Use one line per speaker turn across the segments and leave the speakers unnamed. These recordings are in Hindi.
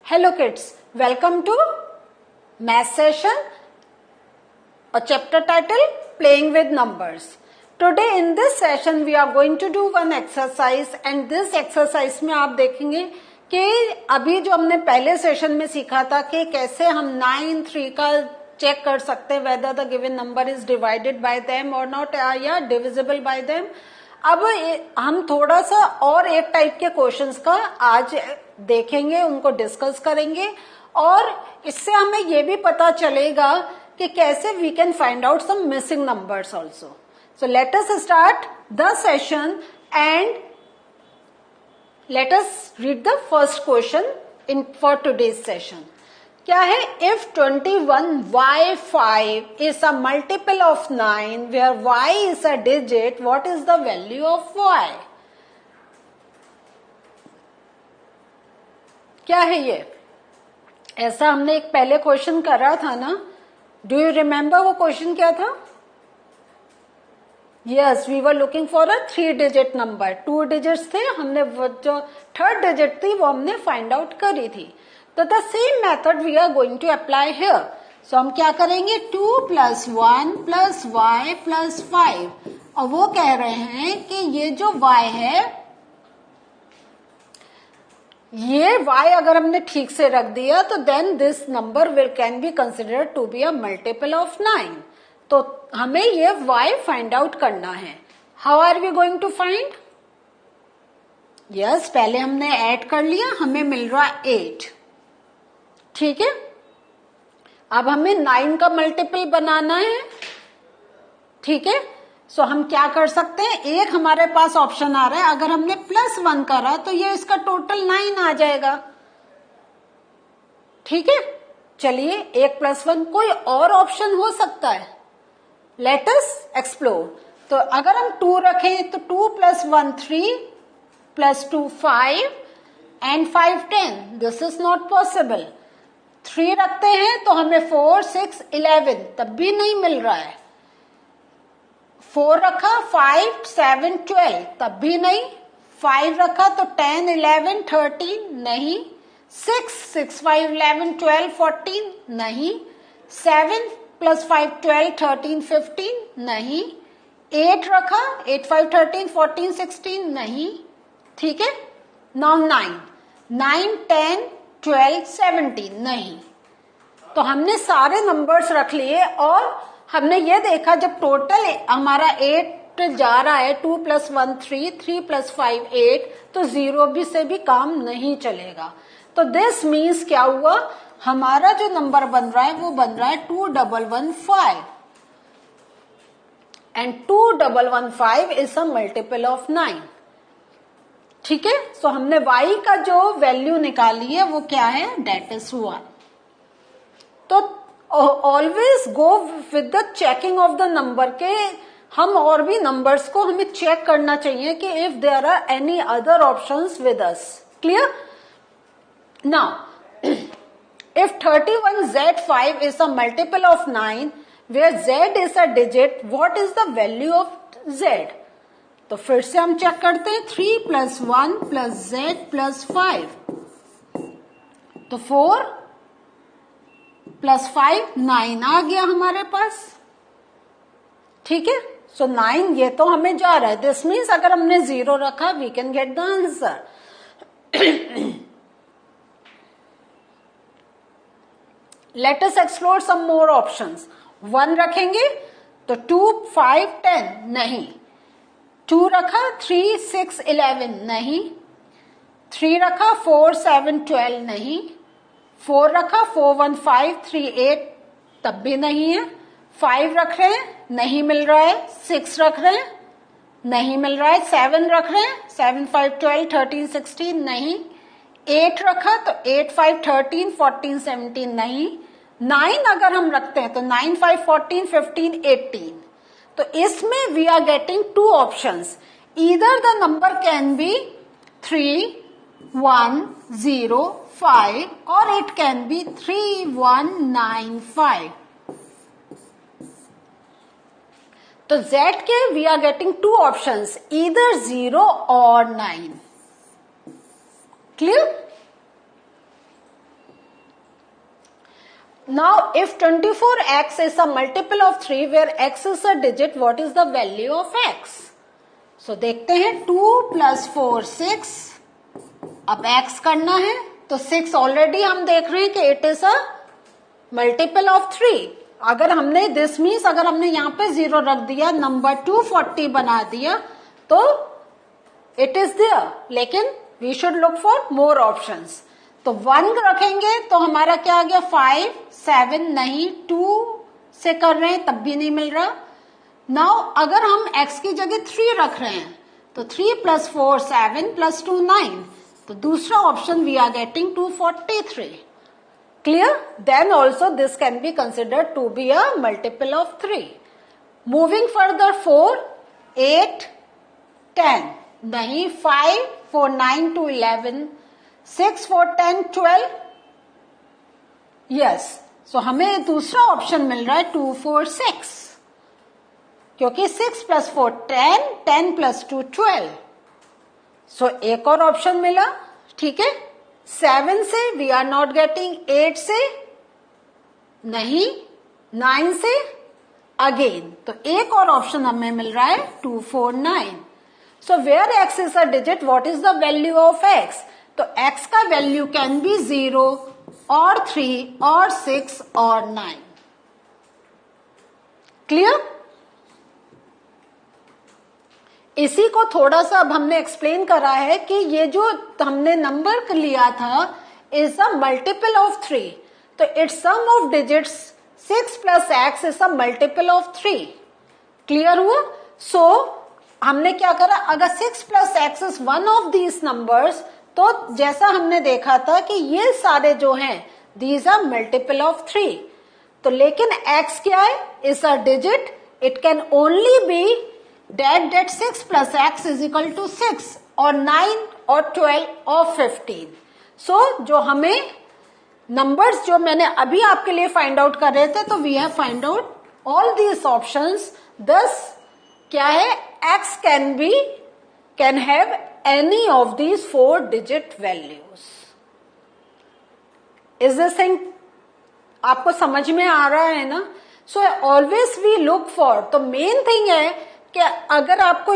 Hello kids, welcome to math session, a chapter title Playing with Numbers. Today in this session we are going to do one exercise and this exercise में आप देखेंगे कि अभी जो हमने पहले सेशन में सीखा था कि कैसे हम 9, 3 का चेक कर सकते हैं whether the given number is divided by them or not या divisible by them. अब हम थोड़ा सा और एक टाइप के क्वेश्चंस का आज देखेंगे, उनको डिस्कस करेंगे और इससे हमें ये भी पता चलेगा कि कैसे we can find out some missing numbers also. So let us start the session and let us read the first question in for today's session. क्या है? इफ 21y5 is a multiple of 9 where y is a digit, what is the value of y? क्या है ये? ऐसा हमने एक पहले क्वेश्चन करा था ना. डू यू रिमेम्बर वो क्वेश्चन क्या था? Yes, we were looking for a 3 digit number. 2 digits थे, हमने वो जो थर्ड डिजिट थी वो हमने फाइंड आउट करी थी. तो the same method we are going to apply here. So हम क्या करेंगे? 2 + 1 + y + 5 और वो कह रहे हैं कि ये जो y है, ये y अगर हमने ठीक से रख दिया तो then this number will can be considered to be a multiple of 9. तो हमें ये y फाइंड आउट करना है. How are we going to find? Yes, पहले हमने ऐड कर लिया, हमें मिल रहा 8. ठीक है. अब हमें 9 का मल्टीपल बनाना है. ठीक है. सो हम क्या कर सकते हैं? एक हमारे पास ऑप्शन आ रहा है, अगर हमने +1 करा तो ये इसका टोटल 9 आ जाएगा. ठीक है. चलिए, 1 + 1 कोई और ऑप्शन हो सकता है. Late us explore. तो अगर हम 2 रखें तो 2 + 1 3 + 2 5 and 5 10. This is not possible. 3 रखते हैं तो हमें 4 6 11 तब भी नहीं मिल रहा है. 4 रखा 5 7 12 तब भी नहीं. 5 रखा तो 10 11 13 नहीं. 6 6 5 11 12 14 नहीं. 7 + 5 12 13 15 नहीं. 8 रखा 8 5 13 14 16 नहीं. ठीक है. नाउ 9 10 12 17 नहीं. तो हमने सारे नंबर्स रख लिए और हमने ये देखा जब टोटल हमारा 8 जा रहा है, 2 + 1 3 3 + 5 8, तो 0 भी से भी काम नहीं चलेगा. तो दिस मीन्स क्या हुआ? हमारा जो नंबर बन रहा है वो बन रहा है 2115 and 2115 is a multiple of 9. ठीक है. सो हमने y का जो वैल्यू निकाली है वो क्या है? That is 1. तो always go with the checking of the number के हम और भी नंबर्स को हमें चेक करना चाहिए कि if there are any other options with us. Clear? Now if 31z5 is a multiple of 9 where z is a digit, what is the value of z? तो फिर से हम चेक करते हैं. 3 + 1 + z + 5 तो 4 + 5 9 आ गया हमारे पास. ठीक है. सो 9 ये तो हमें जा रहा है. दिस मीन्स अगर हमने 0 रखा we can get the answer. Let us explore some more options. 1 रखेंगे तो 2 5 10 नहीं. 2 रखा 3 6 11 नहीं. 3 रखा 4 7 12 नहीं. 4 रखा 4 1 5 3 8 तब भी नहीं है. 5 रख रहे हैं, नहीं मिल रहा है. 6 रख रहे हैं, नहीं मिल रहा है. 7 रख रहे हैं, 7 5 12 13 16 नहीं. 8 रखा तो 8 5 13 14 17 नहीं. 9 अगर हम रखते हैं तो 9 5 14 15 18. तो इसमें we are getting 2 options. Either the number can be 3 1 0 5 और इट कैन बी 3 1 9 5. तो Z के we are getting 2 options, either 0 और 9. Clear? Now, if 24x is a multiple of 3 where x is a digit, what is the value of x? So देखते हैं 2 plus 4 6. अब x करना है तो 6 ऑलरेडी हम देख रहे हैं कि it is a multiple of 3. अगर हमने दिस मीन्स अगर हमने यहाँ पे 0 रख दिया, नंबर 240 बना दिया तो इट इज देयर. लेकिन we should look for more options. तो 1 रखेंगे तो हमारा क्या आ गया 5 7 नहीं 2 से कर रहे हैं तब भी नहीं मिल रहा. नाउ अगर हम x की जगह 3 रख रहे हैं तो 3 plus 4 7 plus 2 9. तो दूसरा option we are getting 243. Clear? Then also this can be considered to be a multiple of 3. Moving further 4 8 10 नहीं 5 4 9 2 11 6 4 10 12. यस. सो हमें दूसरा ऑप्शन मिल रहा है 2 4 6 क्योंकि 6 plus 4 10 10 plus 2 12. सो एक और ऑप्शन मिला. ठीक है. 7 से वी आर नॉट गेटिंग. 8 से नहीं. 9 से अगेन. तो एक और ऑप्शन हमें मिल रहा है 2 4 9. So where x is a digit, what is the value of x? तो x का वैल्यू कैन बी 0 और 3 और 6 और 9. क्लियर? इसी को थोड़ा सा अब हमने एक्सप्लेन करा है कि ये जो हमने नंबर लिया था इज अ मल्टीपल ऑफ 3. तो it's sum of digits 6 plus x is a multiple of 3. Clear हुआ? सो हमने क्या करा, अगर 6 plus x is one of these numbers तो जैसा हमने देखा था कि ये सारे जो हैं दीज आर मल्टीपल ऑफ 3. तो लेकिन x क्या है? Is a digit. It can only be that 6 plus x is equal to 6 or 9 or 12 or 15. So जो हमें नंबर्स जो मैंने अभी आपके लिए फाइंड आउट कर रहे थे तो we have find out all these options. Thus क्या है, x can have any of these 4 digit values. Is this thing आपको समझ में आ रहा है ना? So always we look for. तो मेन थिंग है कि अगर आपको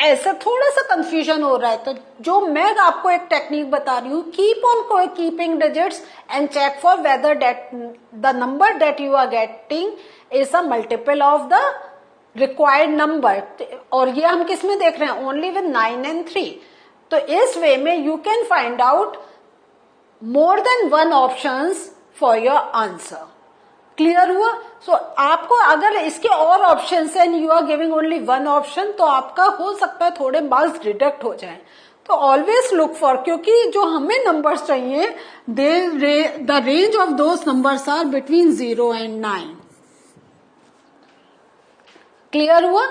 ऐसा थोड़ा सा कंफ्यूजन हो रहा है तो जो मैं आपको एक टेक्निक बता रही हूँ, keep on keeping digits and check for whether the number that you are getting is a multiple of the required number. और ये हम किस में देख रहे हैं? Only with 9 and 3. तो इस वे में you can find out more than one options for your answer. Clear हुआ? सो आपको अगर इसके और ऑप्शन है and you are giving only one option तो आपका हो सकता है थोड़े मार्क्स डिडक्ट हो जाए. तो ऑलवेज लुक फॉर, क्योंकि जो हमें नंबर्स चाहिए the range of those numbers are between 0 and 9. Clear हुआ?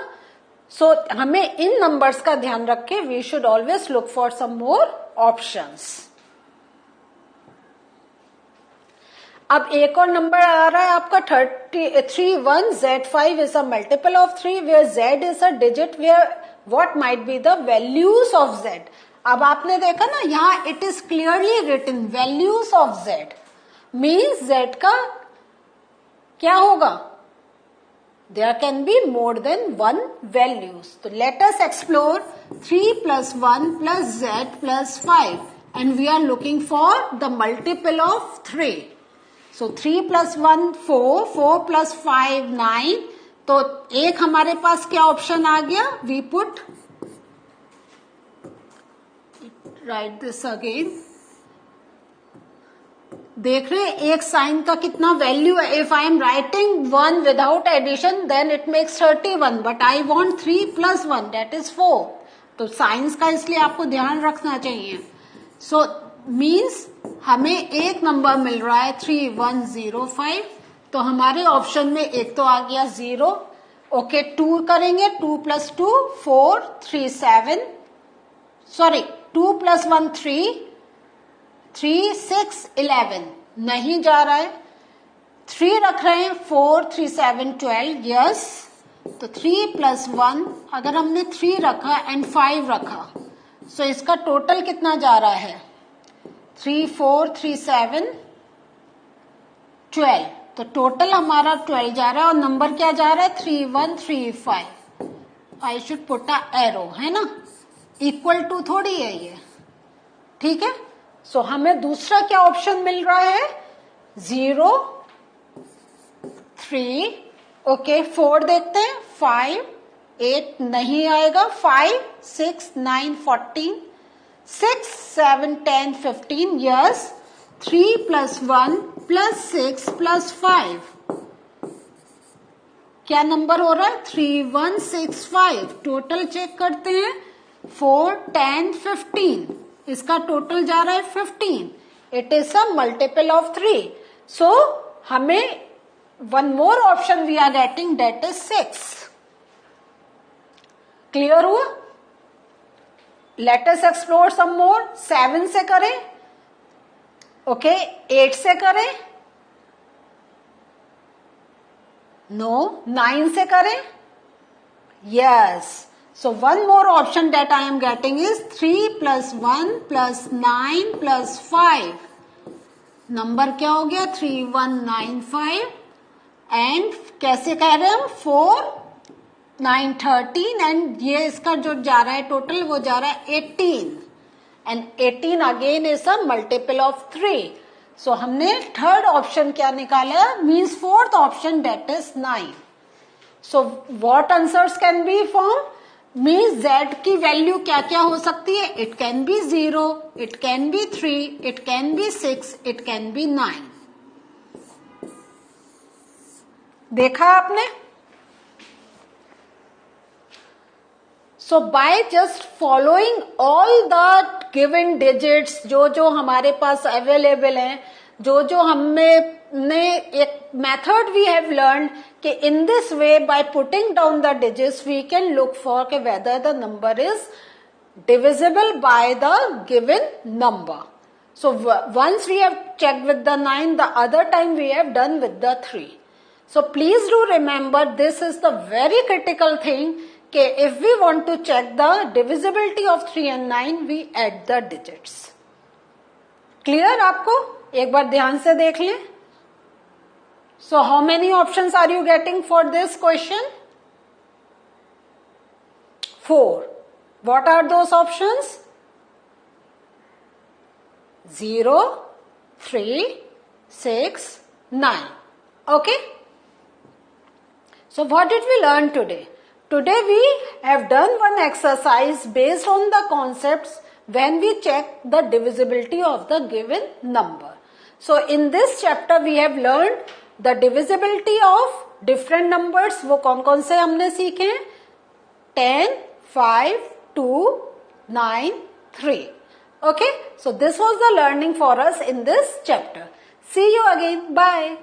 सो हमें इन नंबर्स का ध्यान रख के we should always look for some more options. अब एक और नंबर आ रहा है आपका 31. Z5 is a multiple of 3 where Z is a digit where what might be the values of Z. अब आपने देखा ना यहाँ it is clearly written values of Z means Z का क्या होगा? There can be more than one values. तो let us explore 3 plus 1 plus Z plus 5 and we are looking for the multiple of 3. So 3 plus 1 4 4 plus 5 9. तो एक हमारे पास क्या ऑप्शन आ गया? We put right this again. देख रहे हैं एक साइन का कितना वैल्यू है. If I am writing 1 without addition then it makes 31 but I want 3 plus 1 that is 4. तो साइंस का इसलिए आपको ध्यान रखना चाहिए. सो मीन्स हमें एक नंबर मिल रहा है 3105. तो हमारे ऑप्शन में एक तो आ गया 0. ओके 2 करेंगे. 2 plus 2 4 3 7 सॉरी 2 plus 1 3 3 6 11 नहीं जा रहा है. 3 रख रहे हैं 4 3 7 12. यस. तो 3 plus 1 अगर हमने 3 रखा एंड 5 रखा सो इसका टोटल कितना जा रहा है? 3 4 3 7 12. तो टोटल हमारा 12 जा रहा है और नंबर क्या जा रहा है 3135. I should put a arrow, है ना, इक्वल टू थोड़ी है ये, ठीक है. सो हमें दूसरा क्या ऑप्शन मिल रहा है 0 3. ओके 4 देखते हैं. 5 8 नहीं आएगा. 5 6 9 14 6 7 10 15. यस 3 + 1 + 6 + 5 क्या नंबर हो रहा है 3165. टोटल चेक करते हैं 4 10 15. इसका टोटल जा रहा है 15. It is a multiple of 3. So हमें one more option we are getting, that is 6. Clear हुआ? Let us explore some more. 7 से करें. ओके 8 से करें. नो 9 से करें. Yes. So one more option that I am getting is 3 + 1 + 9 + 5. Number क्या हो गया 3195. एंड कैसे कह रहे हैं हम 4 9 13. एंड ये इसका जो जा रहा है टोटल वो जा रहा है 18. And 18 again is a multiple of 3. So हमने थर्ड ऑप्शन क्या निकाला means fourth option that is 9. So what answers can be form means z की वैल्यू क्या क्या हो सकती है. It can be 0, it can be 3, it can be 6, it can be 9. देखा आपने? So by just following all the given digits जो जो हमारे पास अवेलेबल हैं, जो जो हमने एक मेथड वी हैव लर्न कि in this way by putting down the digits we can look for के whether the number is divisible by the given number. So once we have checked with the 9, the other time we have done with the 3. So please do remember this is the very critical thing कि if we want to check the divisibility of 3 and 9 we add the digits. Clear आपको? एक बार ध्यान से देख लें. So how many options are you getting for this question? 4. What are those options? 0, 3, 6, 9. Okay? So what did we learn today? Today we have done one exercise based on the concepts when we check the divisibility of the given number. So in this chapter we have learned the divisibility of different numbers. वो कौन कौन से हमने सीखे? 10, 5, 2, 9, 3. Okay, so this was the learning for us in this chapter. See you again. Bye.